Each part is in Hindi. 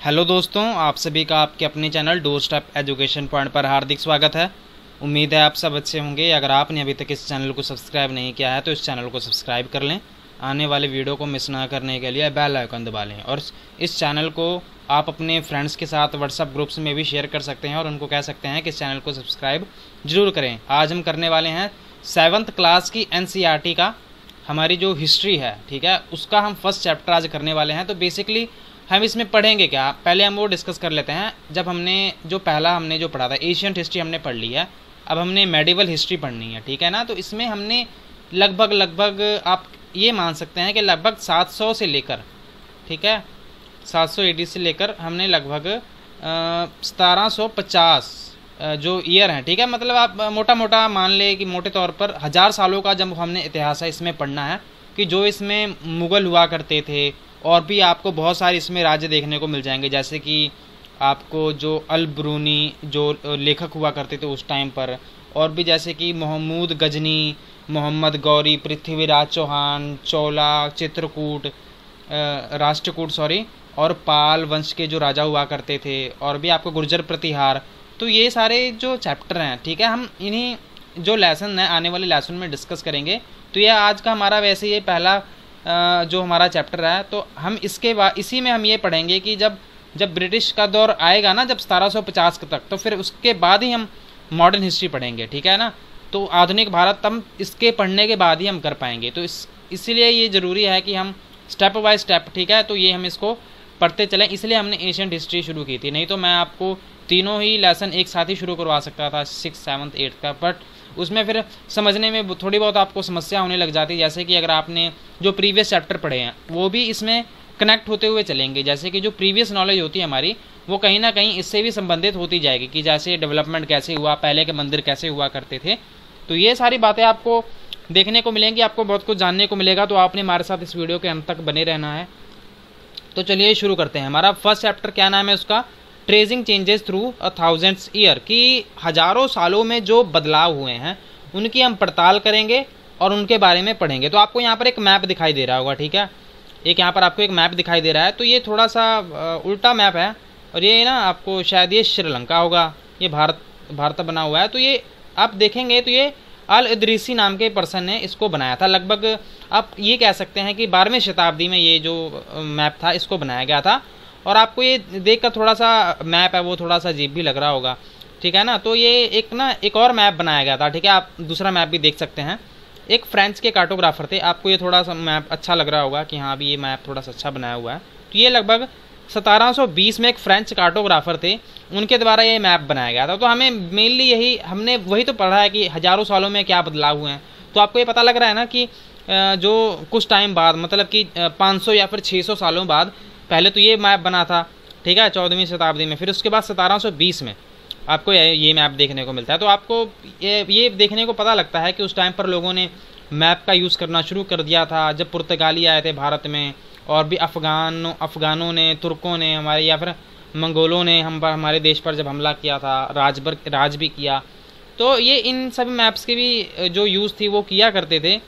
हेलो दोस्तों, आप सभी का आपके अपने channel door step education point पर हार्दिक स्वागत है। उम्मीद है आप सब अच्छे होंगे। अगर आपने अभी तक इस चैनल को सब्सक्राइब नहीं किया है तो इस चैनल को सब्सक्राइब कर लें। आने वाले वीडियो को मिस ना करने के लिए बेल आइकन दबा लें और इस चैनल को आप अपने फ्रेंड्स के साथ व्हाट्सएप ग्रुप्स में भी शेयर कर सकते हैं और उनको कह सकते हैं कि इस चैनल को सब्सक्राइब जरूर करें। आज हम करने वाले हैं 7th क्लास की NCERT का हमारी जो हिस्ट्री है, ठीक है, उसका हम फर्स्ट चैप्टर आज करने वाले हैं। तो बेसिकली हम इसमें पढ़ेंगे क्या, पहले हम वो डिस्कस कर लेते हैं। जब हमने जो पढ़ा था एशियंट हिस्ट्री हमने पढ़ ली है, अब हमने मेडिवल हिस्ट्री पढ़नी है, ठीक है ना। तो इसमें हमने लगभग आप ये मान सकते हैं कि लगभग 700 से लेकर, ठीक है, 700 AD से लेकर हमने लगभग 1750 जो ईयर हैं, ठीक है, मतलब आप मोटा मोटा मान ले कि मोटे तौर पर 1000 सालों का जब हमने इतिहास है इसमें पढ़ना है कि जो इसमें मुग़ल हुआ करते थे और भी आपको बहुत सारे इसमें राज्य देखने को मिल जाएंगे। जैसे कि आपको जो अल ब्रूनी जो लेखक हुआ करते थे उस टाइम पर, और भी जैसे कि महमूद गजनी, मोहम्मद गौरी, पृथ्वीराज चौहान, चोला, चित्रकूट, राष्ट्रकूट और पाल वंश के जो राजा हुआ करते थे, और भी आपको गुर्जर प्रतिहार। तो ये सारे जो चैप्टर हैं, ठीक है, हम इन्हीं जो लेसन है आने वाले लेसन में डिस्कस करेंगे। तो ये आज का हमारा वैसे ये पहला जो हमारा चैप्टर है, तो हम इसके बाद इसी में हम ये पढ़ेंगे कि जब ब्रिटिश का दौर आएगा ना, जब 1750 तक, तो फिर उसके बाद ही हम मॉडर्न हिस्ट्री पढ़ेंगे, ठीक है ना। तो आधुनिक भारत हम इसके पढ़ने के बाद ही हम कर पाएंगे। तो इसीलिए ये ज़रूरी है कि हम स्टेप बाय स्टेप, ठीक है, तो ये हम इसको पढ़ते चलें। इसलिए हमने एशियंट हिस्ट्री शुरू की थी, नहीं तो मैं आपको तीनों ही लेसन एक साथ ही शुरू करवा सकता था, 6th 7th 8th का, बट उसमें फिर समझने में थोड़ी बहुत आपको समस्या होने लग जाती है। जैसे कि अगर आपने जो प्रीवियस चैप्टर पढ़े हैं वो भी इसमें कनेक्ट होते हुए चलेंगे। जैसे कि जो प्रीवियस नॉलेज होती है हमारी वो कहीं ना कहीं इससे भी संबंधित होती जाएगी कि जैसे डेवलपमेंट कैसे हुआ, पहले के मंदिर कैसे हुआ करते थे। तो ये सारी बातें आपको देखने को मिलेंगी, आपको बहुत कुछ जानने को मिलेगा। तो आपने हमारे साथ इस वीडियो के अंत तक बने रहना है। तो चलिए शुरू करते हैं। हमारा फर्स्ट चैप्टर क्या नाम है उसका, ट्रेसिंग चेंजेस थ्रू 1000 ईयर, कि हज़ारों सालों में जो बदलाव हुए हैं उनकी हम पड़ताल करेंगे और उनके बारे में पढ़ेंगे। तो आपको यहाँ पर एक मैप दिखाई दे रहा होगा, ठीक है, एक यहाँ पर आपको एक मैप दिखाई दे रहा है। तो ये थोड़ा सा उल्टा मैप है और ये ना आपको शायद ये श्रीलंका होगा, ये भारत बना हुआ है। तो ये आप देखेंगे तो ये अल इदरीसी नाम के पर्सन ने इसको बनाया था। लगभग आप ये कह सकते हैं कि 12वीं शताब्दी में ये जो मैप था इसको बनाया गया था। और आपको ये देख कर थोड़ा सा मैप है वो थोड़ा सा अजीब भी लग रहा होगा, ठीक है ना। तो ये एक और मैप बनाया गया था, ठीक है, आप दूसरा मैप भी देख सकते हैं। एक फ्रेंच के कार्टोग्राफर थे, आपको ये थोड़ा सा मैप अच्छा लग रहा होगा कि हाँ अभी ये मैप थोड़ा सा अच्छा बनाया हुआ है। तो ये लगभग 1720 में एक फ्रेंच कार्टोग्राफर थे, उनके द्वारा ये मैप बनाया गया था। तो हमें मेनली यही हमने वही तो पढ़ा है कि हज़ारों सालों में क्या बदलाव हुए हैं। तो आपको ये पता लग रहा है ना कि जो कुछ टाइम बाद, मतलब कि 500 या फिर 600 सालों बाद पहले तो ये मैप बना था, ठीक है, 14वीं शताब्दी में, फिर उसके बाद 1720 में आपको ये मैप देखने को मिलता है। तो आपको ये देखने को पता लगता है कि उस टाइम पर लोगों ने मैप का यूज़ करना शुरू कर दिया था जब पुर्तगाली आए थे भारत में, और भी अफ़गानों ने, तुर्कों ने हमारे, या फिर मंगोलों ने हमारे देश पर जब हमला किया था, राज भी किया। तो ये इन सभी मैप्स की भी जो यूज़ थी वो किया करते थे।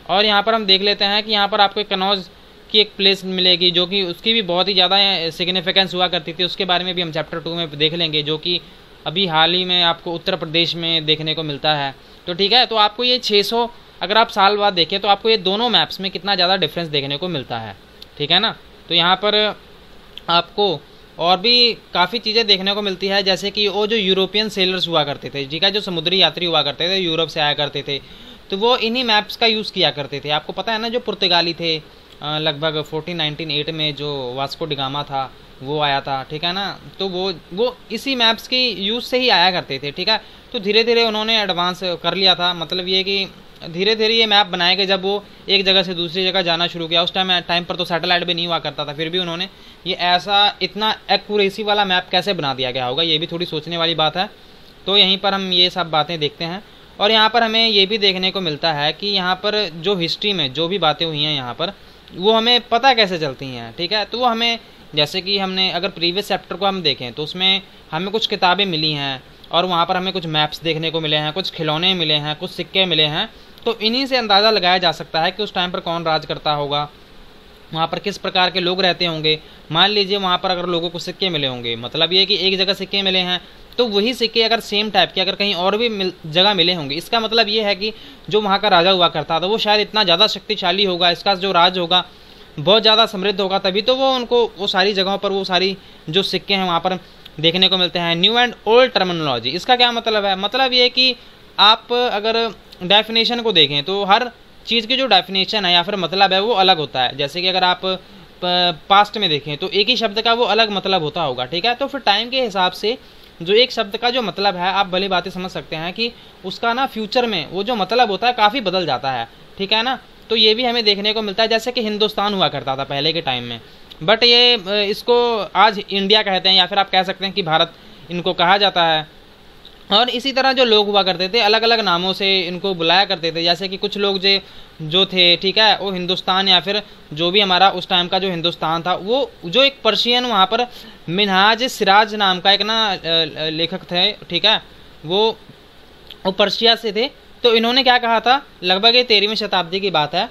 और यहाँ पर हम देख लेते हैं कि यहाँ पर आपको कनौज की एक प्लेस मिलेगी जो कि उसकी भी बहुत ही ज़्यादा सिग्निफिकेंस हुआ करती थी। उसके बारे में भी हम चैप्टर 2 में देख लेंगे, जो कि अभी हाल ही में आपको उत्तर प्रदेश में देखने को मिलता है। तो ठीक है, तो आपको ये 600 अगर आप साल बाद देखें तो आपको ये दोनों मैप्स में कितना ज़्यादा डिफरेंस देखने को मिलता है, ठीक है ना। तो यहाँ पर आपको और भी काफ़ी चीज़ें देखने को मिलती है, जैसे कि वो जो यूरोपियन सेलर्स हुआ करते थे, ठीक है, जो समुद्री यात्री हुआ करते थे, यूरोप से आया करते थे, तो वो इन्हीं मैप्स का यूज़ किया करते थे। आपको पता है ना, जो पुर्तगाली थे लगभग 1498 में जो वास्को डिगामा था वो आया था, ठीक है ना। तो वो इसी मैप्स की यूज़ से ही आया करते थे, ठीक है। तो धीरे धीरे उन्होंने एडवांस कर लिया था, मतलब ये कि धीरे धीरे ये मैप बनाए गए जब वो एक जगह से दूसरी जगह जाना शुरू किया। उस टाइम पर तो सैटेलाइट भी नहीं हुआ करता था, फिर भी उन्होंने ये ऐसा इतना एक्यूरेसी वाला मैप कैसे बना दिया गया होगा, ये भी थोड़ी सोचने वाली बात है। तो यहीं पर हम ये सब बातें देखते हैं। और यहाँ पर हमें ये भी देखने को मिलता है कि यहाँ पर जो हिस्ट्री में जो भी बातें हुई हैं यहाँ पर वो हमें पता कैसे चलती हैं, ठीक है। तो वो हमें, जैसे कि हमने अगर प्रीवियस चैप्टर को हम देखें तो उसमें हमें कुछ किताबें मिली हैं और वहाँ पर हमें कुछ मैप्स देखने को मिले हैं, कुछ खिलौने मिले हैं, कुछ सिक्के मिले हैं। तो इन्हीं से अंदाज़ा लगाया जा सकता है कि उस टाइम पर कौन राज करता होगा, वहाँ पर किस प्रकार के लोग रहते होंगे। मान लीजिए वहाँ पर अगर लोगों को सिक्के मिले होंगे, मतलब ये कि एक जगह सिक्के मिले हैं, तो वही सिक्के अगर सेम टाइप के अगर कहीं और भी जगह मिले होंगे, इसका मतलब ये है कि जो वहाँ का राजा हुआ करता था वो शायद इतना ज़्यादा शक्तिशाली होगा, इसका जो राज होगा बहुत ज़्यादा समृद्ध होगा, तभी तो वो उनको वो सारी जगहों पर वो सारी जो सिक्के हैं वहाँ पर देखने को मिलते हैं। न्यू एंड ओल्ड टर्मिनोलॉजी, इसका क्या मतलब है? मतलब ये कि आप अगर डेफिनेशन को देखें तो हर चीज़ की जो डेफिनेशन है या फिर मतलब है वो अलग होता है। जैसे कि अगर आप पास्ट में देखें तो एक ही शब्द का वो अलग मतलब होता होगा, ठीक है। तो फिर टाइम के हिसाब से जो एक शब्द का जो मतलब है, आप भली बातें समझ सकते हैं कि उसका ना फ्यूचर में वो जो मतलब होता है काफ़ी बदल जाता है, ठीक है ना। तो ये भी हमें देखने को मिलता है, जैसे कि हिंदुस्तान हुआ करता था पहले के टाइम में, बट ये इसको आज इंडिया कहते हैं या फिर आप कह सकते हैं कि भारत इनको कहा जाता है। और इसी तरह जो लोग हुआ करते थे अलग अलग नामों से इनको बुलाया करते थे, जैसे कि कुछ लोग जो थे, ठीक है, वो हिंदुस्तान या फिर जो भी हमारा उस टाइम का जो हिंदुस्तान था, वो जो एक पर्शियन वहाँ पर मिनहाज सिराज नाम का एक ना लेखक थे, ठीक है, वो पर्शिया से थे। तो इन्होंने क्या कहा था, लगभग ये 13वीं शताब्दी की बात है,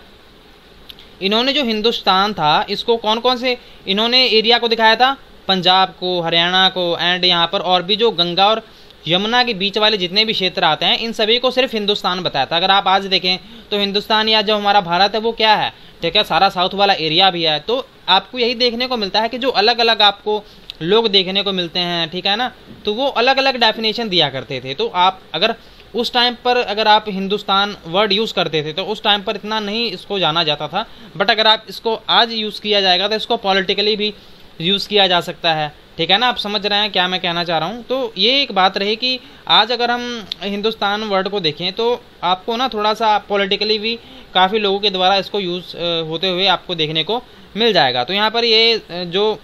इन्होंने जो हिंदुस्तान था इसको कौन कौन से इन्होंने एरिया को दिखाया था, पंजाब को, हरियाणा को, एंड यहाँ पर और भी जो गंगा और यमुना के बीच वाले जितने भी क्षेत्र आते हैं इन सभी को सिर्फ हिंदुस्तान बताया था। अगर आप आज देखें तो हिंदुस्तान या जो हमारा भारत है वो क्या है, ठीक है, सारा साउथ वाला एरिया भी है। तो आपको यही देखने को मिलता है कि जो अलग अलग आपको लोग देखने को मिलते हैं, ठीक है ना, तो वो अलग अलग डेफिनेशन दिया करते थे। तो आप अगर उस टाइम पर अगर आप हिंदुस्तान वर्ड यूज़ करते थे तो उस टाइम पर इतना नहीं इसको जाना जाता था, बट अगर आप इसको आज यूज़ किया जाएगा तो इसको पॉलिटिकली भी यूज़ किया जा सकता है, ठीक है ना। आप समझ रहे हैं क्या मैं कहना चाह रहा हूँ। तो ये एक बात रही कि आज अगर हम हिंदुस्तान वर्ड को देखें तो आपको ना थोड़ा सा पॉलिटिकली भी काफ़ी लोगों के द्वारा इसको यूज़ होते हुए आपको देखने को मिल जाएगा। तो यहाँ पर ये जो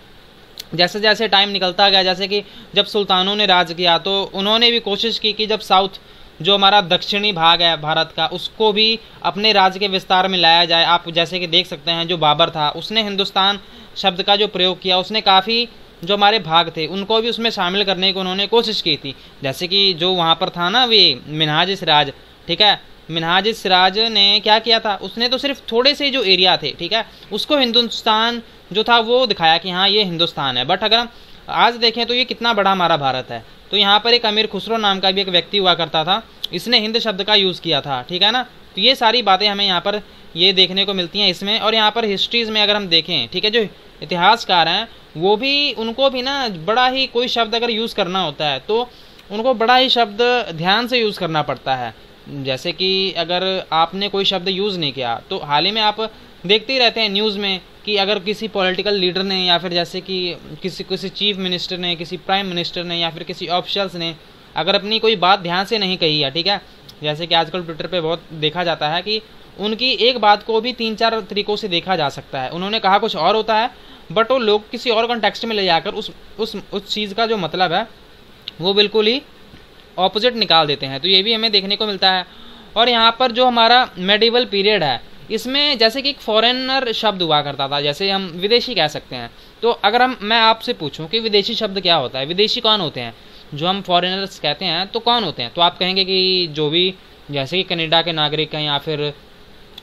जैसे जैसे टाइम निकलता गया, जैसे कि जब सुल्तानों ने राज किया तो उन्होंने भी कोशिश की कि जब साउथ जो हमारा दक्षिणी भाग है भारत का उसको भी अपने राज्य के विस्तार में लाया जाए। आप जैसे कि देख सकते हैं जो बाबर था उसने हिंदुस्तान शब्द का जो प्रयोग किया, उसने काफ़ी जो हमारे भाग थे उनको भी उसमें शामिल करने की उन्होंने कोशिश की थी। जैसे कि जो वहाँ पर था ना वे मिनहाज सिराज, ठीक है, मिनहाज सिराज ने क्या किया था, उसने तो सिर्फ थोड़े से जो एरिया थे, ठीक है, उसको हिंदुस्तान जो था वो दिखाया कि हाँ ये हिंदुस्तान है। बट अगर हम आज देखें तो ये कितना बड़ा हमारा भारत है। तो यहाँ पर एक अमीर खुसरो नाम का भी एक व्यक्ति हुआ करता था, इसने हिंद शब्द का यूज़ किया था, ठीक है ना। तो ये सारी बातें हमें यहाँ पर ये देखने को मिलती हैं इसमें। और यहाँ पर हिस्ट्रीज़ में अगर हम देखें, ठीक है, जो इतिहासकार हैं वो भी उनको भी ना बड़ा ही कोई शब्द अगर यूज़ करना होता है तो उनको बड़ा ही शब्द ध्यान से यूज़ करना पड़ता है। जैसे कि अगर आपने कोई शब्द यूज़ नहीं किया तो हाल ही में आप देखते ही रहते हैं न्यूज़ में कि अगर किसी पॉलिटिकल लीडर ने या फिर जैसे कि किसी चीफ मिनिस्टर ने, किसी प्राइम मिनिस्टर ने या फिर किसी ऑफिशियल्स ने अगर अपनी कोई बात ध्यान से नहीं कही है, ठीक है, जैसे कि आजकल ट्विटर पे बहुत देखा जाता है कि उनकी एक बात को भी 3-4 तरीक़ों से देखा जा सकता है। उन्होंने कहा कुछ और होता है बट वो लोग किसी और कॉन्टेक्स्ट में ले जाकर उस चीज़ का जो मतलब है वो बिल्कुल ही ऑपोजिट निकाल देते हैं। तो ये भी हमें देखने को मिलता है। और यहाँ पर जो हमारा मेडिवल पीरियड है इसमें जैसे कि एक फॉरेनर शब्द हुआ करता था, जैसे हम विदेशी कह सकते हैं। तो अगर मैं आपसे पूछूं कि विदेशी शब्द क्या होता है, विदेशी कौन होते हैं, जो हम फॉरेनर्स कहते हैं तो कौन होते हैं, तो आप कहेंगे कि जो भी जैसे कि कनाडा के नागरिक हैं या फिर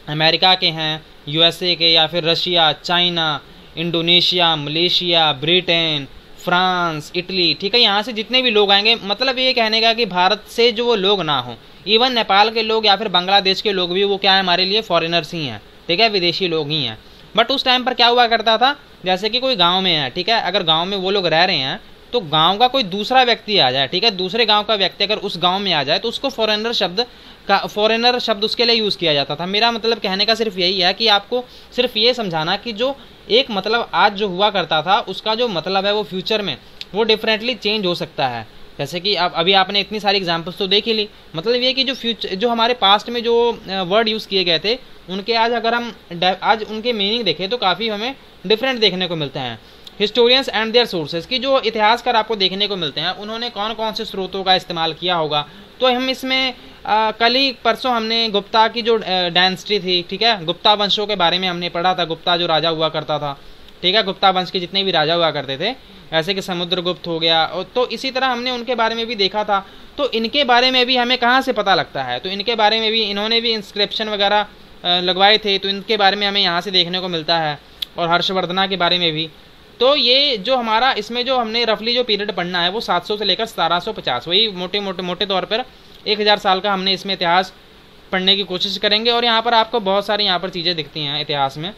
अमेरिका के हैं, यूएसए के या फिर Russia, China, Indonesia, Malaysia, Britain, France, Italy, ठीक है, यहाँ से जितने भी लोग आएंगे, मतलब ये कहने का कि भारत से जो वो लोग ना हो, इवन नेपाल के लोग या फिर बांग्लादेश के लोग भी वो क्या है हमारे लिए फॉरेनर्स ही हैं, ठीक है, विदेशी लोग ही हैं। बट उस टाइम पर क्या हुआ करता था, जैसे कि कोई गांव में है, ठीक है, अगर गांव में वो लोग रह रहे हैं तो गांव का कोई दूसरा व्यक्ति आ जाए, ठीक है, दूसरे गांव का व्यक्ति अगर उस गांव में आ जाए तो उसको फॉरेनर शब्द उसके लिए यूज़ किया जाता था। मेरा मतलब कहने का सिर्फ यही है कि आपको सिर्फ ये समझाना कि जो एक मतलब आज जो हुआ करता था उसका जो मतलब है वो फ्यूचर में वो डिफरेंटली चेंज हो सकता है। जैसे कि अब अभी आपने इतनी सारी एग्जांपल्स तो देख ही ली, मतलब ये कि जो हमारे पास्ट में जो वर्ड यूज़ किए गए थे उनके आज अगर हम आज उनके मीनिंग देखें तो काफ़ी हमें डिफरेंट देखने को मिलते हैं। हिस्टोरियंस एंड देयर सोर्सेज की जो इतिहासकार आपको देखने को मिलते हैं उन्होंने कौन कौन से स्रोतों का इस्तेमाल किया होगा, तो हम इसमें कल ही परसों हमने गुप्ता की जो डायनेस्टी थी, ठीक है, गुप्ता वंशों के बारे में हमने पढ़ा था। गुप्ता जो राजा हुआ करता था, ठीक है, गुप्ता वंश के जितने भी राजा हुआ करते थे, ऐसे कि समुद्रगुप्त हो गया, तो इसी तरह हमने उनके बारे में भी देखा था। तो इनके बारे में भी हमें कहाँ से पता लगता है, तो इनके बारे में भी इन्होंने भी इंस्क्रिप्शन वगैरह लगवाए थे, तो इनके बारे में हमें यहाँ से देखने को मिलता है। और हर्षवर्धना के बारे में भी। तो ये जो हमारा इसमें जो हमने रफली जो पीरियड पढ़ना है वो 700 से लेकर 1750, वही मोटे तौर पर 1000 साल का हमने इसमें इतिहास पढ़ने की कोशिश करेंगे। और यहाँ पर आपको बहुत सारी यहाँ पर चीज़ें दिखती हैं इतिहास में,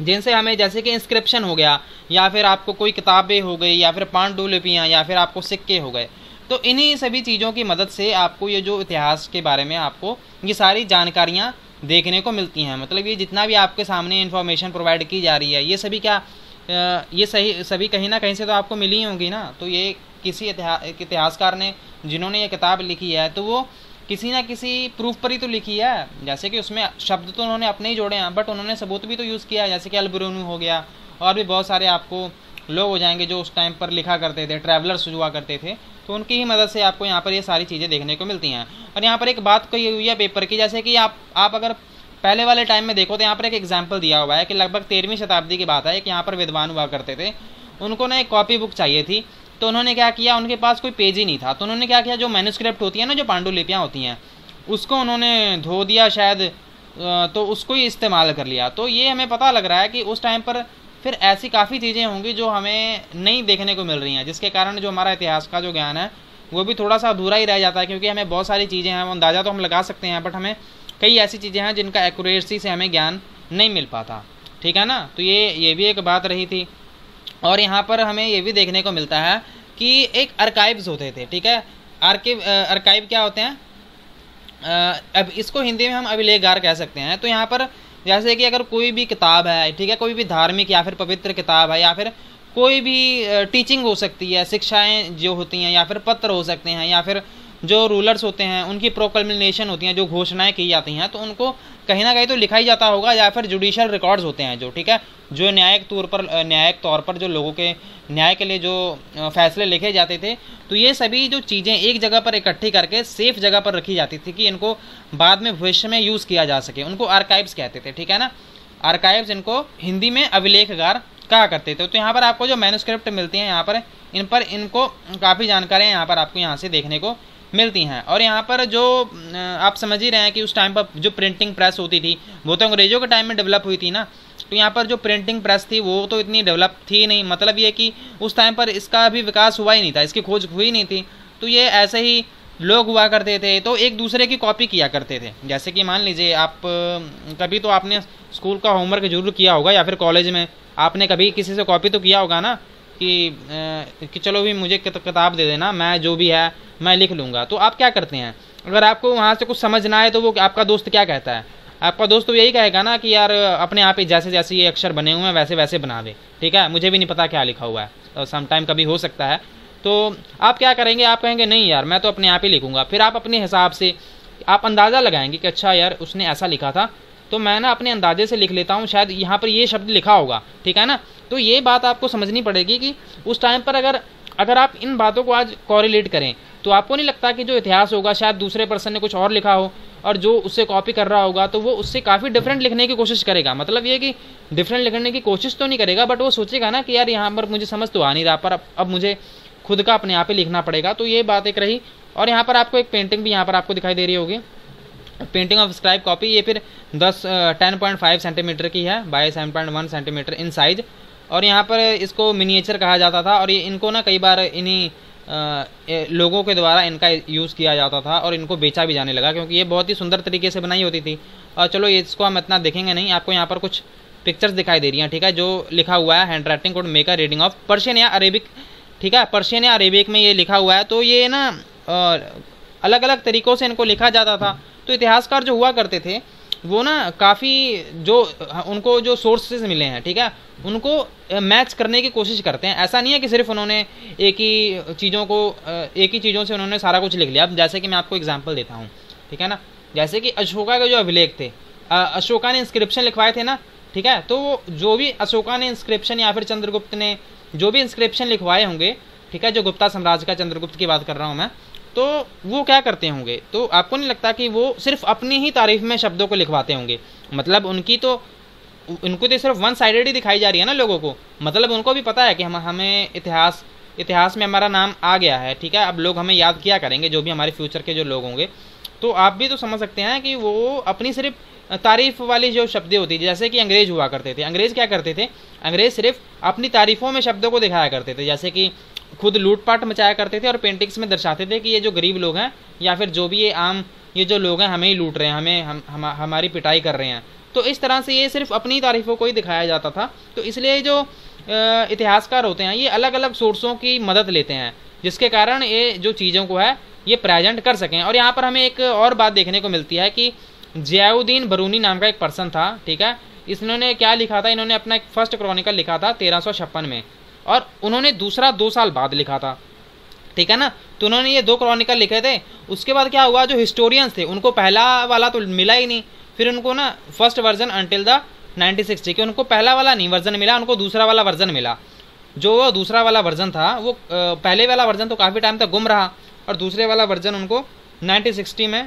जिनसे हमें, जैसे कि इंस्क्रिप्शन हो गया, या फिर आपको कोई किताबें हो गई, या फिर पांडुलिपियाँ, या फिर आपको सिक्के हो गए। तो इन्हीं सभी चीज़ों की मदद से आपको ये जो इतिहास के बारे में आपको ये सारी जानकारियाँ देखने को मिलती हैं। मतलब ये जितना भी आपके सामने इन्फॉर्मेशन प्रोवाइड की जा रही है, ये सभी क्या ये सभी कहीं ना कहीं से तो आपको मिली होंगी ना। तो ये किसी इतिहासकार ने, जिन्होंने ये किताब लिखी है, तो वो किसी ना किसी प्रूफ पर ही तो लिखी है। जैसे कि उसमें शब्द तो उन्होंने अपने ही जोड़े हैं, बट उन्होंने सबूत भी तो यूज़ किया है, जैसे कि अल-बिरूनी हो गया, और भी बहुत सारे आपको लोग हो जाएंगे जो उस टाइम पर लिखा करते थे, ट्रैवलर्स हुआ करते थे। तो उनकी ही मदद से आपको यहाँ पर ये सारी चीज़ें देखने को मिलती हैं। और यहाँ पर एक बात कही हुई है पेपर की, जैसे कि आप अगर पहले वाले टाइम में देखो तो यहाँ पर एक एग्जाम्पल दिया हुआ है कि लगभग 13वीं शताब्दी की बात है कि यहाँ पर विद्वान हुआ करते थे, उनको ना एक कॉपी बुक चाहिए थी। तो उन्होंने क्या किया, उनके पास कोई पेज ही नहीं था, तो उन्होंने क्या किया, जो मैन्युस्क्रिप्ट होती है ना, जो पांडुलिपियाँ होती हैं, उसको उन्होंने धो दिया शायद, तो उसको ही इस्तेमाल कर लिया। तो ये हमें पता लग रहा है कि उस टाइम पर फिर ऐसी काफ़ी चीज़ें होंगी जो हमें नहीं देखने को मिल रही हैं, जिसके कारण जो हमारा इतिहास का जो ज्ञान है वो भी थोड़ा सा अधूरा ही रह जाता है। क्योंकि हमें बहुत सारी चीज़ें हैं, वो अंदाज़ा तो हम लगा सकते हैं, बट हमें कई ऐसी चीज़ें हैं जिनका एक्यूरेसी से हमें ज्ञान नहीं मिल पाता। ठीक है ना। तो ये भी एक बात रही थी। और यहाँ पर हमें ये भी देखने को मिलता है कि एक आर्काइव्स होते थे। ठीक है, आर्काइव क्या होते हैं, अब इसको हिंदी में हम अभिलेखागार कह सकते हैं। तो यहाँ पर जैसे कि अगर कोई भी किताब है, ठीक है, कोई भी धार्मिक या फिर पवित्र किताब है, या फिर कोई भी टीचिंग हो सकती है, शिक्षाएं जो होती हैं, या फिर पत्र हो सकते हैं, या फिर जो रूलर्स होते हैं उनकी प्रोक्लेमेशन होती हैं, जो घोषणाएं की जाती हैं, तो उनको कहीं ना कहीं तो लिखा ही जाता होगा, या फिर जुडिशल रिकॉर्ड्स होते हैं जो, ठीक है, जो न्यायिक तौर पर जो लोगों के न्याय के लिए जो फैसले लिखे जाते थे। तो ये सभी जो चीज़ें एक जगह पर इकट्ठी करके सेफ जगह पर रखी जाती थी कि इनको बाद में भविष्य में यूज़ किया जा सके, उनको आर्काइव्स कहते थे। ठीक है ना, आर्काइव्स, इनको हिंदी में अभिलेखागार कहा करते थे। तो यहाँ पर आपको जो मैन्युस्क्रिप्ट मिलती हैं, यहाँ पर इनको काफ़ी जानकारियाँ यहाँ पर आपको यहाँ से देखने को मिलती हैं। और यहाँ पर जो आप समझ ही रहे हैं कि उस टाइम पर जो प्रिंटिंग प्रेस होती थी वो तो अंग्रेज़ों के टाइम में डेवलप हुई थी ना। तो यहाँ पर जो प्रिंटिंग प्रेस थी वो तो इतनी डेवलप थी नहीं, मतलब ये कि उस टाइम पर इसका भी विकास हुआ ही नहीं था, इसकी खोज हुई नहीं थी। तो ये ऐसे ही लोग हुआ करते थे, तो एक दूसरे की कॉपी किया करते थे। जैसे कि मान लीजिए आप कभी तो आपने स्कूल का होमवर्क जरूर किया होगा, या फिर कॉलेज में आपने कभी किसी से कॉपी तो किया होगा ना कि चलो भी मुझे किताब दे देना, मैं जो भी है मैं लिख लूँगा। तो आप क्या करते हैं, अगर आपको वहाँ से कुछ समझ ना आए तो वो आपका दोस्त क्या कहता है, आपका दोस्त तो यही कहेगा ना कि यार अपने आप ही जैसे जैसे ये अक्षर बने हुए हैं वैसे वैसे बना दे। ठीक है, मुझे भी नहीं पता क्या लिखा हुआ है, सम टाइम कभी हो सकता है। तो आप क्या करेंगे, आप कहेंगे नहीं यार मैं तो अपने आप ही लिखूंगा। फिर आप अपने हिसाब से आप अंदाज़ा लगाएंगे कि अच्छा यार उसने ऐसा लिखा था, तो मैं ना अपने अंदाजे से लिख लेता हूँ, शायद यहाँ पर ये शब्द लिखा होगा। ठीक है ना, तो ये बात आपको समझनी पड़ेगी कि उस टाइम पर अगर आप इन बातों को आज कॉरिलेट करें तो आपको नहीं लगता कि जो इतिहास होगा शायद दूसरे पर्सन ने कुछ और लिखा हो, और जो उससे कॉपी कर रहा होगा तो वो उससे काफ़ी डिफरेंट लिखने की कोशिश करेगा। मतलब ये कि डिफरेंट लिखने की कोशिश तो नहीं करेगा, बट वो सोचेगा ना कि यार यहाँ पर मुझे समझ तो आ नहीं रहा, पर अब मुझे खुद का अपने आप ही लिखना पड़ेगा। तो ये बात एक रही। और यहाँ पर आपको एक पेंटिंग भी यहाँ पर आपको दिखाई दे रही होगी, पेंटिंग ऑफ स्क्राइब कॉपी। ये फिर 10.5 सेंटीमीटर की है, बाय 7.1 सेंटीमीटर इन साइज। और यहाँ पर इसको मिनिएचर कहा जाता था, और ये इनको ना कई बार इन्हीं लोगों के द्वारा इनका यूज़ किया जाता था, और इनको बेचा भी जाने लगा क्योंकि ये बहुत ही सुंदर तरीके से बनाई होती थी। और चलो इसको हम इतना देखेंगे नहीं, आपको यहाँ पर कुछ पिक्चर्स दिखाई दे रही हैं। ठीक है, जो लिखा हुआ है hand writing code make a reading of Persian या अरेबिक। ठीक है, पर्शियन या अरेबिक में ये लिखा हुआ है। तो ये ना अलग अलग तरीक़ों से इनको लिखा जाता था। तो इतिहासकार जो हुआ करते थे वो ना काफ़ी जो उनको जो सोर्सेज मिले हैं, ठीक है, उनको मैच करने की कोशिश करते हैं। ऐसा नहीं है कि सिर्फ उन्होंने एक ही चीज़ों से उन्होंने सारा कुछ लिख लिया। अब जैसे कि मैं आपको एग्जांपल देता हूँ, ठीक है ना, जैसे कि अशोका के जो अभिलेख थे, अशोका ने इंस्क्रिप्शन लिखवाए थे ना, ठीक है, तो जो भी अशोका ने इंस्क्रिप्शन या फिर चंद्रगुप्त ने जो भी इंस्क्रिप्शन लिखवाए होंगे, ठीक है, जो गुप्ता साम्राज्य का चंद्रगुप्त की बात कर रहा हूँ मैं, तो वो क्या करते होंगे, तो आपको नहीं लगता कि वो सिर्फ अपनी ही तारीफ में शब्दों को लिखवाते होंगे? मतलब उनको तो सिर्फ वन साइडेड ही दिखाई जा रही है ना लोगों को। मतलब उनको भी पता है कि हमें इतिहास में हमारा नाम आ गया है, ठीक है, अब लोग हमें याद किया करेंगे, जो भी हमारे फ्यूचर के जो लोग होंगे। तो आप भी तो समझ सकते हैं कि वो अपनी सिर्फ तारीफ वाली जो शब्दें होती थी, जैसे कि अंग्रेज हुआ करते थे। अंग्रेज क्या करते थे, अंग्रेज सिर्फ अपनी तारीफों में शब्दों को दिखाया करते थे, जैसे कि खुद लूटपाट मचाया करते थे और पेंटिंग्स में दर्शाते थे कि ये जो गरीब लोग हैं या फिर जो भी ये जो लोग हैं हमें ही लूट रहे हैं, हमारी पिटाई कर रहे हैं। तो इस तरह से ये सिर्फ अपनी तारीफों को ही दिखाया जाता था। तो इसलिए जो इतिहासकार होते हैं ये अलग अलग सोर्सों की मदद लेते हैं, जिसके कारण ये जो चीज़ों को है ये प्रेजेंट कर सकें। और यहाँ पर हमें एक और बात देखने को मिलती है कि ज़ियाउद्दीन बरूनी नाम का एक पर्सन था, ठीक है। इन्होंने क्या लिखा था, इन्होंने अपना एक फर्स्ट क्रॉनिकल लिखा था 1356 में, और उन्होंने दूसरा 2 साल बाद लिखा था, ठीक है ना। तो उन्होंने ये 2 क्रॉनिकल लिखे थे। उसके बाद क्या हुआ, जो हिस्टोरियंस थे उनको पहला वाला तो मिला ही नहीं, फिर उनको ना फर्स्ट वर्जन अंटिल द 1960 कि उनको पहला वाला नहीं वर्जन मिला, उनको दूसरा वाला वर्जन मिला। जो वो दूसरा वाला वर्जन था वो पहले वाला वर्जन तो काफ़ी टाइम तक गुम रहा, और दूसरे वाला वर्जन उनको 1960 में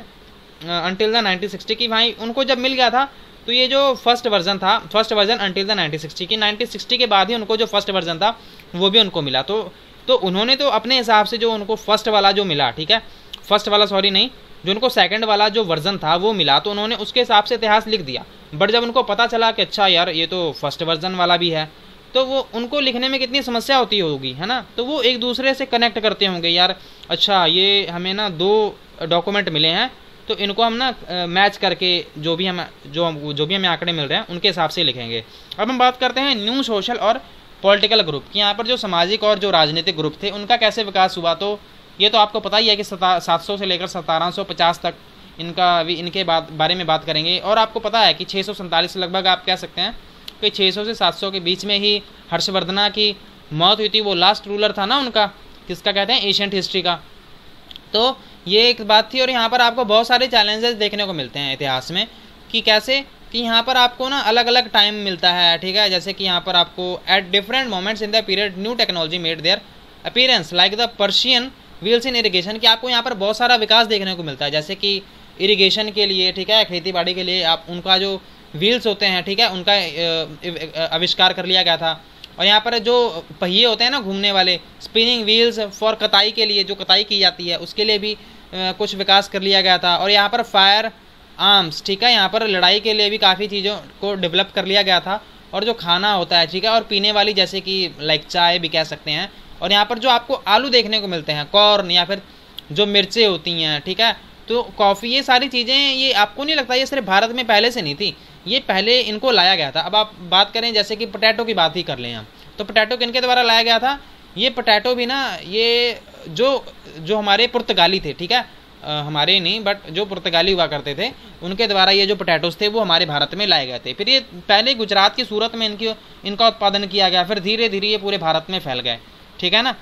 अंटिल द 1960 की भाई उनको जब मिल गया था। तो ये जो फर्स्ट वर्जन था, फर्स्ट वर्जन अंटिल द 1960 की, 1960 के बाद ही उनको जो फर्स्ट वर्जन था वो भी उनको मिला। तो उन्होंने तो अपने हिसाब से जो उनको फर्स्ट वाला जो मिला, ठीक है, फर्स्ट वाला सॉरी नहीं, जो उनको सेकंड वाला जो वर्जन था वो मिला, तो उन्होंने उसके हिसाब से इतिहास लिख दिया। बट जब उनको पता चला कि अच्छा यार ये तो फर्स्ट वर्जन वाला भी है, तो वो उनको लिखने में कितनी समस्या होती होगी, है ना। तो वो एक दूसरे से कनेक्ट करते होंगे, यार अच्छा ये हमें ना 2 डॉक्यूमेंट मिले हैं, तो इनको हम ना मैच करके जो भी हमें आंकड़े मिल रहे हैं उनके हिसाब से लिखेंगे। अब हम बात करते हैं न्यू सोशल और पॉलिटिकल ग्रुप की। यहाँ पर जो सामाजिक और जो राजनीतिक ग्रुप थे उनका कैसे विकास हुआ, तो ये तो आपको पता ही है कि 700 से लेकर 1750 तक इनके बारे में बात करेंगे। और आपको पता है कि 647 लगभग आप कह सकते हैं कि 600 से 700 के बीच में ही हर्षवर्धना की मौत हुई थी। वो लास्ट रूलर था ना उनका, किसका कहते हैं, एशियंट हिस्ट्री का। तो ये एक बात थी। और यहाँ पर आपको बहुत सारे चैलेंजेस देखने को मिलते हैं इतिहास में, कि कैसे कि यहाँ पर आपको ना अलग अलग टाइम मिलता है, ठीक है। जैसे कि यहाँ पर आपको at different moments in the period new technology made their appearance like the Persian wheels in irrigation, कि आपको यहाँ पर बहुत सारा विकास देखने को मिलता है। जैसे कि इरिगेशन के लिए, ठीक है, खेती बाड़ी के लिए आप उनका जो व्हील्स होते हैं, ठीक है, उनका आविष्कार कर लिया गया था। और यहाँ पर जो पहिए होते हैं ना घूमने वाले, स्पिनिंग व्हील्स फॉर कताई के लिए, जो कताई की जाती है उसके लिए भी कुछ विकास कर लिया गया था। और यहाँ पर फायर आर्म्स, ठीक है, यहाँ पर लड़ाई के लिए भी काफ़ी चीज़ों को डेवलप कर लिया गया था। और जो खाना होता है, ठीक है, और पीने वाली जैसे कि लाइक चाय भी कह सकते हैं। और यहाँ पर जो आपको आलू देखने को मिलते हैं, कॉर्न, या फिर जो मिर्चें होती हैं, ठीक है, तो कॉफ़ी, ये सारी चीज़ें, ये आपको नहीं लगता ये सिर्फ भारत में पहले से नहीं थी, ये पहले इनको लाया गया था। अब आप बात करें जैसे कि पोटैटो की बात ही कर लें हम, तो पोटैटो किनके द्वारा लाया गया था, ये पोटैटो भी ना ये जो हमारे पुर्तगाली थे, ठीक है, हमारे नहीं बट जो पुर्तगाली हुआ करते थे उनके द्वारा ये जो पोटैटोस थे वो हमारे भारत में लाए गए थे। फिर ये पहले गुजरात की सूरत में इनका उत्पादन किया गया, फिर धीरे धीरे ये पूरे भारत में फैल गए, ठीक है ना।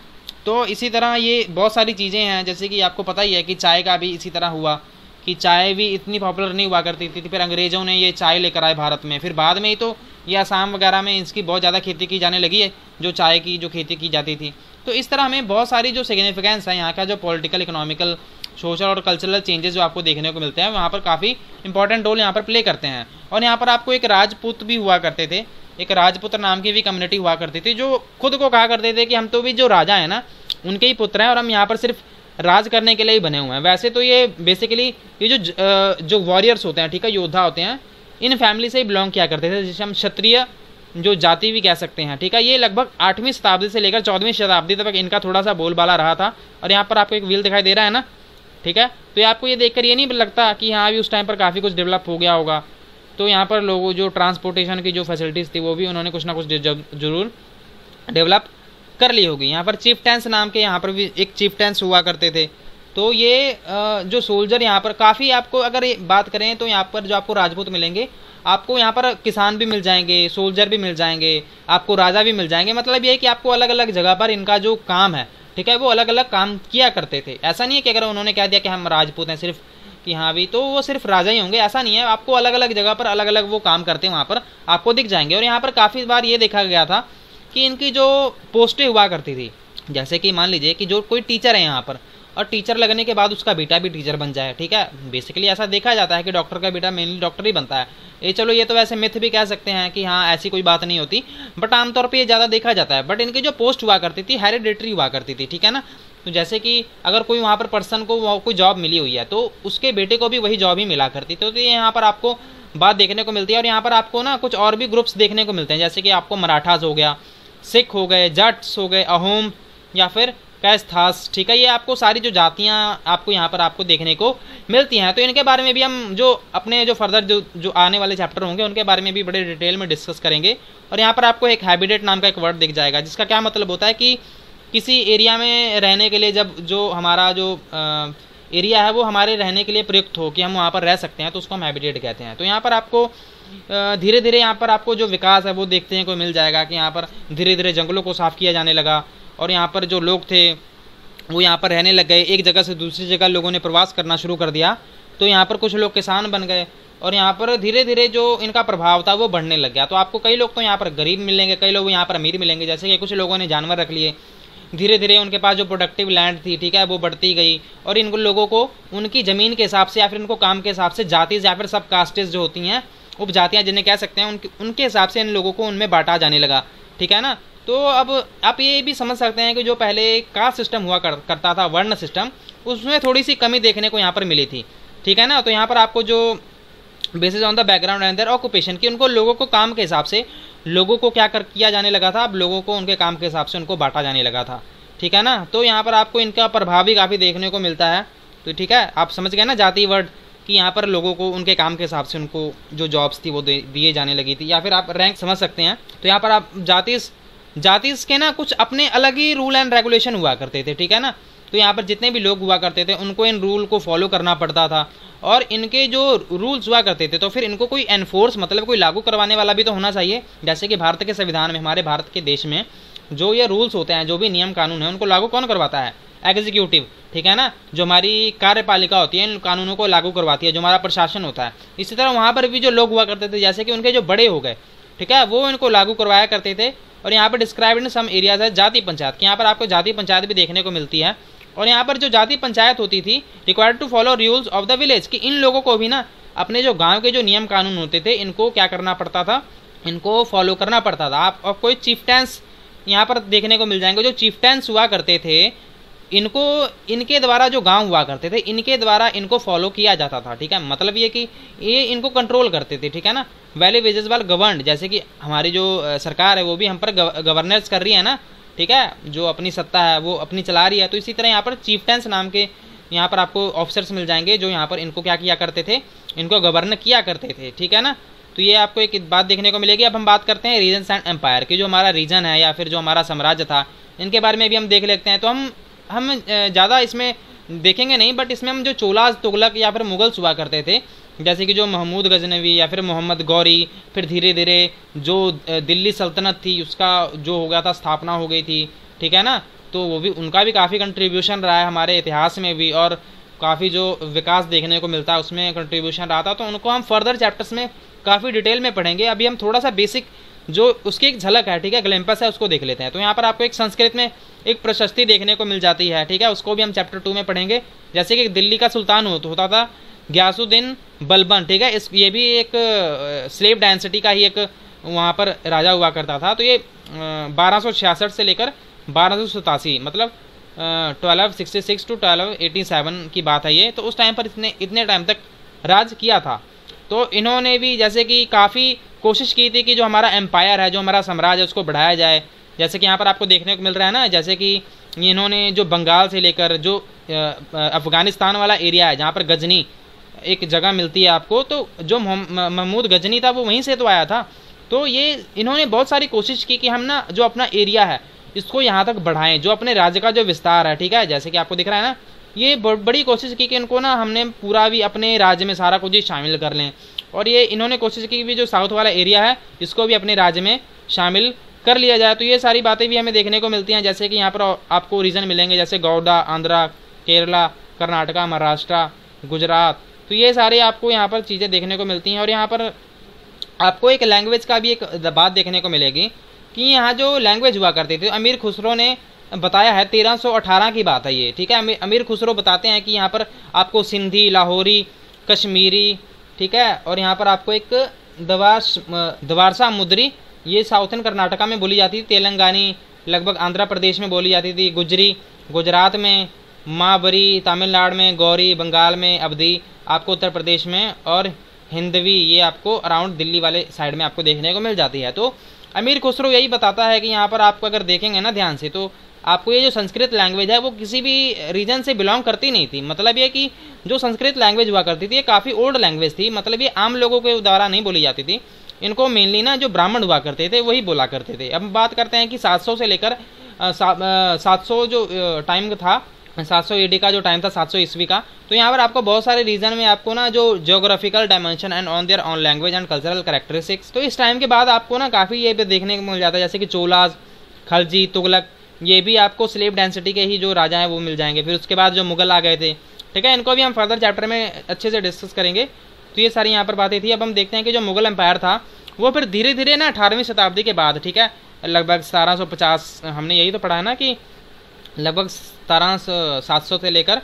तो इसी तरह ये बहुत सारी चीज़ें हैं, जैसे कि आपको पता ही है कि चाय का भी इसी तरह हुआ कि चाय भी इतनी पॉपुलर नहीं हुआ करती थी, फिर अंग्रेज़ों ने ये चाय लेकर आए भारत में। फिर बाद में ही तो ये आसाम वगैरह में इसकी बहुत ज़्यादा खेती की जाने लगी है, जो चाय की जो खेती की जाती थी। तो इस तरह हमें बहुत सारी जो सिग्निफिकेंस है यहाँ का, जो पॉलिटिकल, इकोनॉमिकल, सोशल और कल्चरल चेंजेस जो आपको देखने को मिलते हैं, वहाँ पर काफ़ी इंपॉर्टेंट रोल यहाँ पर प्ले करते हैं। और यहाँ पर आपको एक राजपूत भी हुआ करते थे, एक राजपुत्र नाम की भी कम्युनिटी हुआ करती थी, जो खुद को कहा करते थे कि हम तो भी जो राजा है ना उनके ही पुत्र हैं और हम यहाँ पर सिर्फ राज करने के लिए ही बने हुए हैं। वैसे तो ये बेसिकली ये जो वॉरियर्स होते हैं, ठीक है, योद्धा होते हैं, इन फैमिली से ही बिलोंग किया करते थे, जिसे हम क्षत्रिय जो जाति भी कह सकते हैं, ठीक है। ये लगभग 8वीं शताब्दी से लेकर 14वीं शताब्दी तक इनका थोड़ा सा बोलबाला रहा था। और यहाँ पर आपको एक व्हील दिखाई दे रहा है ना, ठीक है, तो ये आपको ये देखकर ये नहीं लगता कि हाँ अभी उस टाइम पर काफ़ी कुछ डेवलप हो गया होगा। तो यहाँ पर लोगों जो ट्रांसपोर्टेशन की जो फैसिलिटीज़ थी वो भी उन्होंने कुछ ना कुछ जरूर डेवलप कर ली होगी। यहाँ पर चीफ्टेंस नाम के यहाँ पर भी एक चीफ्टेंस हुआ करते थे। तो ये जो सोल्जर यहाँ पर काफ़ी, आपको अगर बात करें तो यहाँ पर जो आपको राजपूत मिलेंगे, आपको यहाँ पर किसान भी मिल जाएंगे, सोल्जर भी मिल जाएंगे, आपको राजा भी मिल जाएंगे। मतलब ये है कि आपको अलग अलग जगह पर इनका जो काम है, ठीक है, वो अलग अलग काम किया करते थे। ऐसा नहीं है कि अगर उन्होंने कह दिया कि हम राजपूत हैं सिर्फ कि हाँ भी तो वो सिर्फ राजा ही होंगे, ऐसा नहीं है। आपको अलग अलग जगह पर अलग अलग वो काम करते हैं, वहाँ पर आपको दिख जाएंगे। और यहाँ पर काफ़ी बार ये देखा गया था कि इनकी जो पोस्टें हुआ करती थी, जैसे कि मान लीजिए कि जो कोई टीचर है यहाँ पर, और टीचर लगने के बाद उसका बेटा भी टीचर बन जाए, ठीक है। बेसिकली ऐसा देखा जाता है कि डॉक्टर का बेटा मेनली डॉक्टर ही बनता है। ये चलो ये तो वैसे मिथ भी कह सकते हैं कि हाँ ऐसी कोई बात नहीं होती, बट आमतौर पे ये ज़्यादा देखा जाता है। बट इनकी जो पोस्ट हुआ करती थी हेरिडेटरी हुआ करती थी, ठीक है ना। तो जैसे कि अगर कोई वहाँ पर पर्सन को कोई जॉब मिली हुई है तो उसके बेटे को भी वही जॉब ही मिला करती थी। तो ये यहाँ पर आपको बात देखने को मिलती है। और यहाँ पर आपको ना कुछ और भी ग्रुप्स देखने को मिलते हैं, जैसे कि आपको मराठास हो गया, सिख हो गए, जट्स हो गए, अहोम या फिर कैस्थास, ठीक है। ये आपको सारी जो जातियाँ आपको यहाँ पर आपको देखने को मिलती हैं। तो इनके बारे में भी हम जो अपने जो फर्दर जो आने वाले चैप्टर होंगे उनके बारे में भी बड़े डिटेल में डिस्कस करेंगे। और यहाँ पर आपको एक हैबिटेट नाम का एक वर्ड दिख जाएगा, जिसका क्या मतलब होता है कि किसी एरिया में रहने के लिए जब जो हमारा जो एरिया है वो हमारे रहने के लिए प्रयुक्त हो, कि हम वहाँ पर रह सकते हैं, तो उसको हम हैबिटेट कहते हैं। तो यहाँ पर आपको धीरे धीरे यहाँ पर आपको जो विकास है वो देखते हैं को मिल जाएगा कि यहाँ पर धीरे धीरे जंगलों को साफ़ किया जाने लगा और यहाँ पर जो लोग थे वो यहाँ पर रहने लग गए। एक जगह से दूसरी जगह लोगों ने प्रवास करना शुरू कर दिया, तो यहाँ पर कुछ लोग किसान बन गए और यहाँ पर धीरे धीरे जो इनका प्रभाव था वो बढ़ने लग गया। तो आपको कई लोग तो यहाँ पर गरीब मिलेंगे, कई लोग यहाँ पर अमीर मिलेंगे। जैसे कि कुछ लोगों ने जानवर रख लिए, धीरे धीरे उनके पास जो प्रोडक्टिव लैंड थी, ठीक है, वो बढ़ती गई और इन लोगों को उनकी ज़मीन के हिसाब से या फिर उनको काम के हिसाब से जातीज या फिर सब कास्टेज जो होती हैं, उपजातियाँ जिन्हें कह सकते हैं, उनके हिसाब से इन लोगों को उनमें बांटा जाने लगा, ठीक है ना। तो अब आप ये भी समझ सकते हैं कि जो पहले कास्ट सिस्टम हुआ करता था, वर्ण सिस्टम, उसमें थोड़ी सी कमी देखने को यहाँ पर मिली थी, ठीक है ना। तो यहाँ पर आपको जो basis on the background and their occupation, कि उनको लोगों को काम के हिसाब से लोगों को क्या किया जाने लगा था, अब लोगों को उनके काम के हिसाब से उनको बांटा जाने लगा था, ठीक है ना। तो यहाँ पर आपको इनका प्रभाव भी काफ़ी देखने को मिलता है। तो ठीक है, आप समझ गए ना जाति वर्ड, कि यहाँ पर लोगों को उनके काम के हिसाब से उनको जो जॉब्स थी वो दिए जाने लगी थी, या फिर आप रैंक समझ सकते हैं। तो यहाँ पर आप जातिस के ना कुछ अपने अलग ही रूल एंड रेगुलेशन हुआ करते थे, ठीक है ना। तो यहाँ पर जितने भी लोग हुआ करते थे उनको इन रूल को फॉलो करना पड़ता था और इनके जो रूल्स हुआ करते थे तो फिर इनको कोई एनफोर्स मतलब कोई लागू करवाने वाला भी तो होना चाहिए। जैसे कि भारत के संविधान में, हमारे भारत के देश में जो ये रूल्स होते हैं, जो भी नियम कानून है, उनको लागू कौन करवाता है? एग्जीक्यूटिव, ठीक है ना। जो हमारी कार्यपालिका होती है इन कानूनों को लागू करवाती है, जो हमारा प्रशासन होता है। इसी तरह वहाँ पर भी जो लोग हुआ करते थे, जैसे कि उनके जो बड़े हो गए, ठीक है, वो इनको लागू करवाया करते थे। और यहाँ पर डिस्क्राइब इन सम एरियाज है जाति पंचायत, कि यहाँ पर आपको जाति पंचायत भी देखने को मिलती है। और यहाँ पर जो जाति पंचायत होती थी, required to follow rules of the village, कि इन लोगों को भी ना अपने जो गांव के जो नियम कानून होते थे इनको क्या करना पड़ता था, इनको फॉलो करना पड़ता था। आप और कोई चीफ्टेंस यहाँ पर देखने को मिल जाएंगे। जो चीफ्टेंस हुआ करते थे इनको, इनके द्वारा जो गांव हुआ करते थे इनके द्वारा इनको फॉलो किया जाता था, ठीक है। मतलब ये कि ये इनको कंट्रोल करते थे, ठीक है ना। वैली विजेस वाल गवर्नड, जैसे कि हमारी जो सरकार है वो भी हम पर गवर्नेंस कर रही है ना, ठीक है, जो अपनी सत्ता है वो अपनी चला रही है। तो इसी तरह यहाँ पर चीफ्टेंस नाम के यहाँ पर आपको ऑफिसर्स मिल जाएंगे, जो यहाँ पर इनको क्या किया करते थे, इनको गवर्न किया करते थे, ठीक है ना। तो ये आपको एक बात देखने को मिलेगी। अब हम बात करते हैं रीजन्स एंड एम्पायर की। जो हमारा रीजन है या फिर जो हमारा साम्राज्य था, इनके बारे में भी हम देख लेते हैं। तो हम ज़्यादा इसमें देखेंगे नहीं, बट इसमें हम जो चोलाज, तुगलक या फिर मुगल्स हुआ करते थे, जैसे कि जो महमूद गजनवी या फिर मोहम्मद गौरी, फिर धीरे धीरे जो दिल्ली सल्तनत थी उसका जो हो गया था, स्थापना हो गई थी, ठीक है ना। तो वो भी, उनका भी काफ़ी कंट्रीब्यूशन रहा है हमारे इतिहास में भी, और काफ़ी जो विकास देखने को मिलता है उसमें कंट्रीब्यूशन रहा था। तो उनको हम फर्दर चैप्टर्स में काफ़ी डिटेल में पढ़ेंगे। अभी हम थोड़ा सा बेसिक जो उसकी एक झलक है, ठीक है, ग्लिम्पस है, उसको देख लेते हैं। तो यहाँ पर आपको एक संस्कृत में एक प्रशस्ति देखने को मिल जाती है, ठीक है, उसको भी हम चैप्टर 2 में पढ़ेंगे। जैसे कि दिल्ली का सुल्तान होता था गयासुद्दीन बलबन, ठीक है, ये भी एक स्लेव डायनेस्टी का ही एक वहाँ पर राजा हुआ करता था। तो ये 1266 से लेकर 1287 मतलब 1266 टू 1287 की बात है ये। तो उस टाइम पर इतने टाइम तक राज किया था। तो इन्होंने भी जैसे कि काफ़ी कोशिश की थी कि जो हमारा एम्पायर है, जो हमारा साम्राज्य है, उसको बढ़ाया जाए। जैसे कि यहाँ पर आपको देखने को मिल रहा है ना, जैसे कि इन्होंने जो बंगाल से लेकर जो अफ़गानिस्तान वाला एरिया है, जहाँ पर गजनी एक जगह मिलती है आपको, तो जो महमूद गजनी था वो वहीं से तो आया था। तो ये इन्होंने बहुत सारी कोशिश की कि हम ना जो अपना एरिया है इसको यहाँ तक बढ़ाएं, जो अपने राज्य का जो विस्तार है, ठीक है, जैसे कि आपको दिख रहा है ना, ये बड़ी कोशिश की कि इनको ना हमने पूरा भी अपने राज्य में सारा कुछ ही शामिल कर लें। और ये इन्होंने कोशिश की कि जो साउथ वाला एरिया है इसको भी अपने राज्य में शामिल कर लिया जाए। तो ये सारी बातें भी हमें देखने को मिलती हैं। जैसे कि यहाँ पर आपको रीजन मिलेंगे, जैसे गौड़ा, आंध्रा, केरला, कर्नाटका, महाराष्ट्र, गुजरात। तो ये सारे आपको यहाँ पर चीज़ें देखने को मिलती हैं। और यहाँ पर आपको एक लैंग्वेज का भी एक बात देखने को मिलेगी कि यहाँ जो लैंग्वेज हुआ करती थी, अमीर खुसरो ने बताया है, 1318 की बात है ये, ठीक है। अमीर खुसरो बताते हैं कि यहाँ पर आपको सिंधी, लाहौरी, कश्मीरी, ठीक है, और यहाँ पर आपको एक दवारसा मुद्री, ये साउथर्न कर्नाटका में बोली जाती थी, तेलंगानी लगभग आंध्र प्रदेश में बोली जाती थी, गुजरी गुजरात में, महाबरी तमिलनाडु में, गौरी बंगाल में, अवधी आपको उत्तर प्रदेश में, और हिंदवी, ये आपको अराउंड दिल्ली वाले साइड में आपको देखने को मिल जाती है। तो अमीर खुसरो यही बताता है कि यहाँ पर आपको अगर देखेंगे ना ध्यान से, तो आपको ये जो संस्कृत लैंग्वेज है वो किसी भी रीजन से बिलोंग करती नहीं थी। मतलब ये कि जो संस्कृत लैंग्वेज हुआ करती थी ये काफ़ी ओल्ड लैंग्वेज थी, मतलब ये आम लोगों के द्वारा नहीं बोली जाती थी, इनको मेनली ना जो ब्राह्मण हुआ करते थे वही बोला करते थे। अब बात करते हैं कि 700 से लेकर 700 जो टाइम था, 700 AD का जो टाइम था, 700 ईस्वी का, तो यहाँ पर आपको बहुत सारे रीजन में आपको ना जो geographical dimension and on their on language and cultural characteristics, तो इस टाइम के बाद आपको ना काफ़ी ये भी देखने को मिल जाता है, जैसे कि चोलाज, खलजी, तुगलक, ये भी आपको स्लेव डेंसिटी के ही जो राजा हैं वो मिल जाएंगे। फिर उसके बाद जो मुगल आ गए थे, ठीक है, इनको भी हम फर्दर चैप्टर में अच्छे से डिस्कस करेंगे। तो ये सारी यहाँ पर बातें थी। अब हम देखते हैं कि जो मुगल एम्पायर था वो फिर धीरे धीरे ना 18वीं शताब्दी के बाद, ठीक है, लगभग 1750, हमने यही तो पढ़ा है ना कि लगभग 700 से लेकर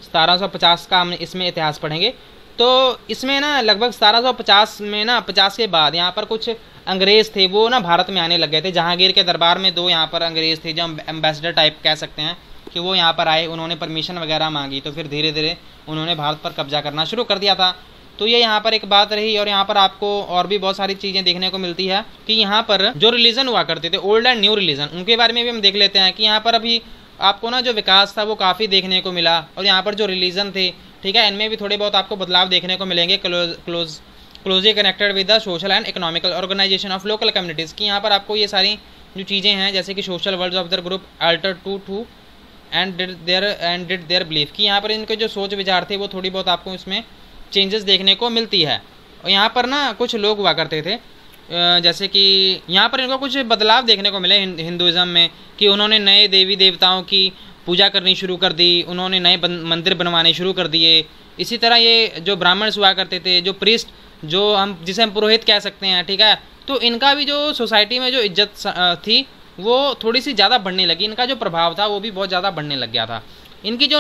1750 का हम इसमें इतिहास पढ़ेंगे। तो इसमें ना लगभग 1750 में ना 50 के बाद यहाँ पर कुछ अंग्रेज़ थे वो ना भारत में आने लग गए थे। जहांगीर के दरबार में 2 यहाँ पर अंग्रेज़ थे जो एम्बेसडर टाइप कह सकते हैं कि वो यहाँ पर आए, उन्होंने परमिशन वगैरह मांगी, तो फिर धीरे धीरे उन्होंने भारत पर कब्जा करना शुरू कर दिया था। तो ये यहाँ पर एक बात रही। और यहाँ पर आपको और भी बहुत सारी चीज़ें देखने को मिलती है कि यहाँ पर जो रिलीजन हुआ करते थे, ओल्ड एंड न्यू रिलीजन, उनके बारे में भी हम देख लेते हैं कि यहाँ पर अभी आपको ना जो विकास था वो काफ़ी देखने को मिला। और यहाँ पर जो रिलीजन थे, ठीक है, इनमें भी थोड़े बहुत आपको बदलाव देखने को मिलेंगे, closely connected with the social and economical organisation of local communities की। यहाँ पर आपको ये सारी जो चीज़ें हैं, जैसे कि social world of the group alter to and did their belief की, यहाँ पर इनके जो सोच विचार थे वो थोड़ी बहुत आपको इसमें चेंजेस देखने को मिलती है। और यहाँ पर ना कुछ लोग हुआ करते थे, जैसे कि यहाँ पर इनको कुछ बदलाव देखने को मिले हिंदुज़म में कि उन्होंने नए देवी देवताओं की पूजा करनी शुरू कर दी, उन्होंने नए मंदिर बनवाने शुरू कर दिए। इसी तरह ये जो ब्राह्मण्स हुआ करते थे, जो प्रीस्ट, जो हम जिसे हम पुरोहित कह सकते हैं, ठीक है, तो इनका भी जो सोसाइटी में जो इज्जत थी वो थोड़ी सी ज़्यादा बढ़ने लगी, इनका जो प्रभाव था वो भी बहुत ज़्यादा बढ़ने लग गया था। इनकी जो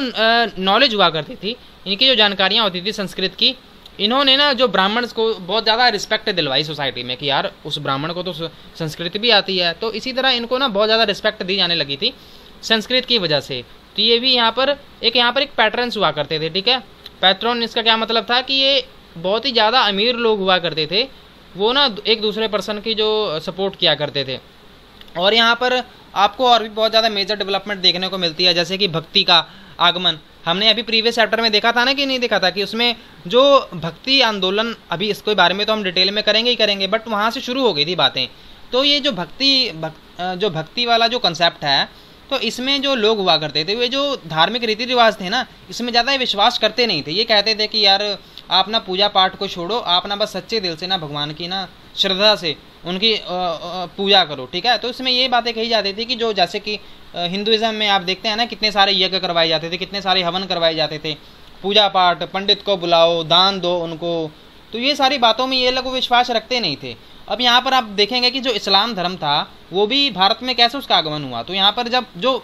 नॉलेज हुआ करती थी, इनकी जो जानकारियाँ होती थी संस्कृत की, इन्होंने ना जो ब्राह्मण्स को बहुत ज़्यादा रिस्पेक्ट दिलवाई सोसाइटी में कि यार उस ब्राह्मण को तो संस्कृत भी आती है। तो इसी तरह इनको ना बहुत ज़्यादा रिस्पेक्ट दी जाने लगी थी संस्कृत की वजह से। तो ये भी यहाँ पर एक पैटर्न्स हुआ करते थे, ठीक है। पैट्रन, इसका क्या मतलब था कि ये बहुत ही ज़्यादा अमीर लोग हुआ करते थे, वो ना एक दूसरे पर्सन की जो सपोर्ट किया करते थे। और यहाँ पर आपको और भी बहुत ज़्यादा मेजर डेवलपमेंट देखने को मिलती है, जैसे कि भक्ति का आगमन। हमने अभी प्रीवियस चैप्टर में देखा था ना कि नहीं देखा था कि उसमें जो भक्ति आंदोलन, अभी इसके बारे में तो हम डिटेल में करेंगे ही करेंगे, बट वहाँ से शुरू हो गई थी बातें। तो ये जो भक्ति वाला जो कंसेप्ट है, तो इसमें जो लोग हुआ करते थे, वे जो धार्मिक रीति रिवाज थे ना, इसमें ज़्यादा विश्वास करते नहीं थे। ये कहते थे कि यार आप ना पूजा पाठ को छोड़ो, आप ना बस सच्चे दिल से ना भगवान की ना श्रद्धा से उनकी पूजा करो, ठीक है। तो इसमें ये बातें कही जाती थी कि जो जैसे कि हिंदुज़म में आप देखते हैं ना कितने सारे यज्ञ करवाए जाते थे, कितने सारे हवन करवाए जाते थे, पूजा पाठ, पंडित को बुलाओ, दान दो उनको। तो ये सारी बातों में ये लोग विश्वास रखते नहीं थे। अब यहाँ पर आप देखेंगे कि जो इस्लाम धर्म था वो भी भारत में कैसे उसका आगमन हुआ। तो यहाँ पर जब जो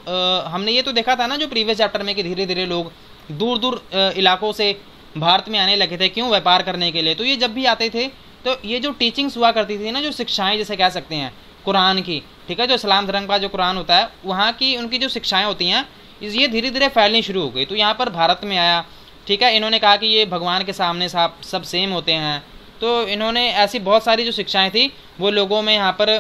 हमने ये तो देखा था ना जो प्रीवियस चैप्टर में कि धीरे धीरे लोग दूर दूर इलाकों से भारत में आने लगे थे, क्यों, व्यापार करने के लिए। तो ये जब भी आते थे तो ये जो टीचिंग्स हुआ करती थी ना, जो शिक्षाएं जैसे कह सकते हैं कुरान की, ठीक है, जो इस्लाम धर्म का जो कुरान होता है वहाँ की उनकी जो शिक्षाएं होती हैं ये धीरे धीरे फैलनी शुरू हो गई। तो यहाँ पर भारत में आया, ठीक है, इन्होंने कहा कि ये भगवान के सामने सब सेम होते हैं। तो इन्होंने ऐसी बहुत सारी जो शिक्षाएँ थी वो लोगों में यहाँ पर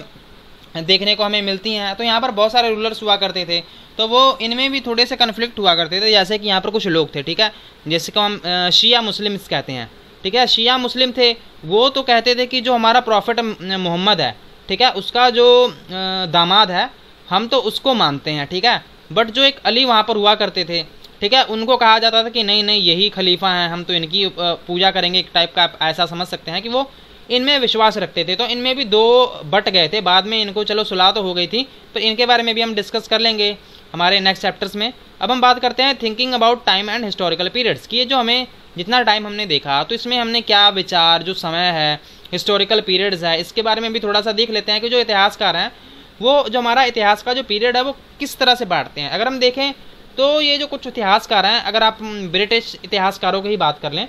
देखने को हमें मिलती हैं। तो यहाँ पर बहुत सारे रूलर्स हुआ करते थे, तो वो इनमें भी थोड़े से कन्फ्लिक्ट हुआ करते थे। जैसे कि यहाँ पर कुछ लोग थे, ठीक है, जैसे कि हम शिया मुस्लिम्स कहते हैं, ठीक है, शिया मुस्लिम थे। वो तो कहते थे कि जो हमारा प्रॉफिट मोहम्मद है, ठीक है, उसका जो दामाद है हम तो उसको मानते हैं, ठीक है। बट जो एक अली वहाँ पर हुआ करते थे, ठीक है, उनको कहा जाता था कि नहीं नहीं यही खलीफा हैं, हम तो इनकी पूजा करेंगे, एक टाइप का आप ऐसा समझ सकते हैं कि वो इनमें विश्वास रखते थे। तो इनमें भी दो बट गए थे, बाद में इनको चलो सुलह तो हो गई थी। तो इनके बारे में भी हम डिस्कस कर लेंगे हमारे नेक्स्ट चैप्टर्स में। अब हम बात करते हैं thinking about time and historical periods की। ये जो हमें जितना टाइम हमने देखा तो इसमें हमने क्या विचार, जो समय है, हिस्टोरिकल पीरियड्स है, इसके बारे में भी थोड़ा सा देख लेते हैं कि जो इतिहासकार हैं वो जो हमारा इतिहास का जो पीरियड है वो किस तरह से बांटते हैं। अगर हम देखें तो ये जो कुछ इतिहासकार हैं, अगर आप ब्रिटिश इतिहासकारों की ही बात कर लें,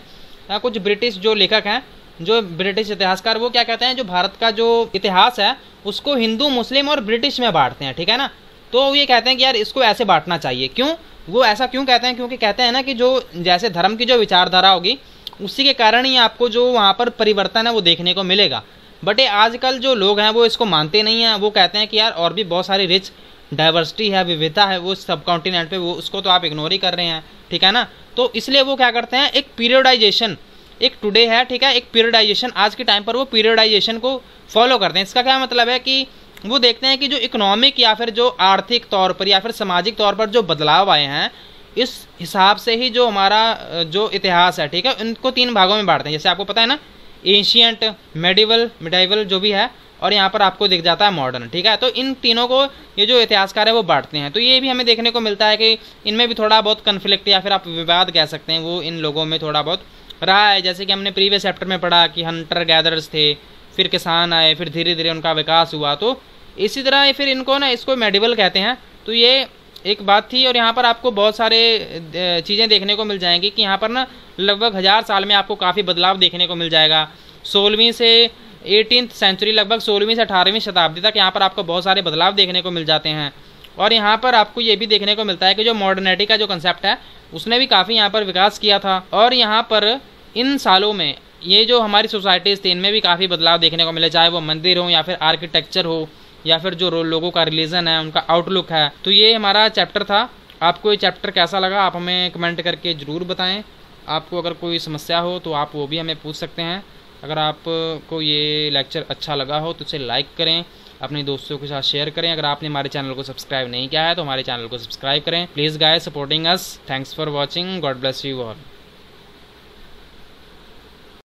कुछ ब्रिटिश जो लेखक हैं, जो ब्रिटिश इतिहासकार, वो क्या कहते हैं, जो भारत का जो इतिहास है उसको हिंदू, मुस्लिम और ब्रिटिश में बांटते हैं, ठीक है ना। तो ये कहते हैं कि यार इसको ऐसे बांटना चाहिए। क्यों, वो ऐसा क्यों कहते हैं, क्योंकि कहते हैं ना कि जो जैसे धर्म की जो विचारधारा होगी उसी के कारण ही आपको जो वहाँ पर परिवर्तन है वो देखने को मिलेगा। बट ये आजकल जो लोग हैं वो इसको मानते नहीं हैं, वो कहते हैं कि यार और भी बहुत सारी रिच डाइवर्सिटी है, विविधता है वो सब कॉन्टिनेंट पे, वो उसको तो आप इग्नोर ही कर रहे हैं, ठीक है ना। तो इसलिए वो क्या करते हैं, एक पीरियडाइजेशन, एक टुडे है, ठीक है, एक पीरियडाइजेशन आज के टाइम पर वो पीरियडाइजेशन को फॉलो करते हैं। इसका क्या मतलब है कि वो देखते हैं कि जो इकोनॉमिक या फिर जो आर्थिक तौर पर या फिर सामाजिक तौर पर जो बदलाव आए हैं, इस हिसाब से ही जो हमारा जो इतिहास है, ठीक है, उनको 3 भागों में बांटते हैं। जैसे आपको पता है ना, एंशियंट, मिडाइवल जो भी है, और यहाँ पर आपको दिख जाता है मॉडर्न, ठीक है। तो इन तीनों को ये जो इतिहासकार है वो बांटते हैं। तो ये भी हमें देखने को मिलता है कि इनमें भी थोड़ा बहुत कन्फ्लिक्ट या फिर आप विवाद कह सकते हैं वो इन लोगों में थोड़ा बहुत रहा है। जैसे कि हमने प्रीवियस चैप्टर में पढ़ा कि हंटर गैदरर्स थे, फिर किसान आए, फिर धीरे धीरे उनका विकास हुआ। तो इसी तरह फिर इनको ना, इसको मेडिवल कहते हैं। तो ये एक बात थी। और यहाँ पर आपको बहुत सारे चीज़ें देखने को मिल जाएंगी कि यहाँ पर ना लगभग 1000 साल में आपको काफ़ी बदलाव देखने को मिल जाएगा। 16वीं से 18th सेंचुरी, लगभग 16वीं से 18वीं शताब्दी तक यहाँ पर आपको बहुत सारे बदलाव देखने को मिल जाते हैं। और यहाँ पर आपको ये भी देखने को मिलता है कि जो मॉडर्निटी का जो कंसेप्ट है उसने भी काफ़ी यहाँ पर विकास किया था। और यहाँ पर इन सालों में ये जो हमारी सोसाइटीज़ थी इनमें भी काफ़ी बदलाव देखने को मिले, चाहे वो मंदिर हो या फिर आर्किटेक्चर हो या फिर जो लोगों का रिलीजन है, उनका आउटलुक है। तो ये हमारा चैप्टर था। आपको ये चैप्टर कैसा लगा आप हमें कमेंट करके ज़रूर बताएं। आपको अगर कोई समस्या हो तो आप वो भी हमें पूछ सकते हैं। अगर आपको ये लेक्चर अच्छा लगा हो तो इसे लाइक करें, अपने दोस्तों के साथ शेयर करें। अगर आपने हमारे चैनल को सब्सक्राइब नहीं किया है तो हमारे चैनल को सब्सक्राइब करें। Please guys, supporting us. Thanks for watching. God bless you all.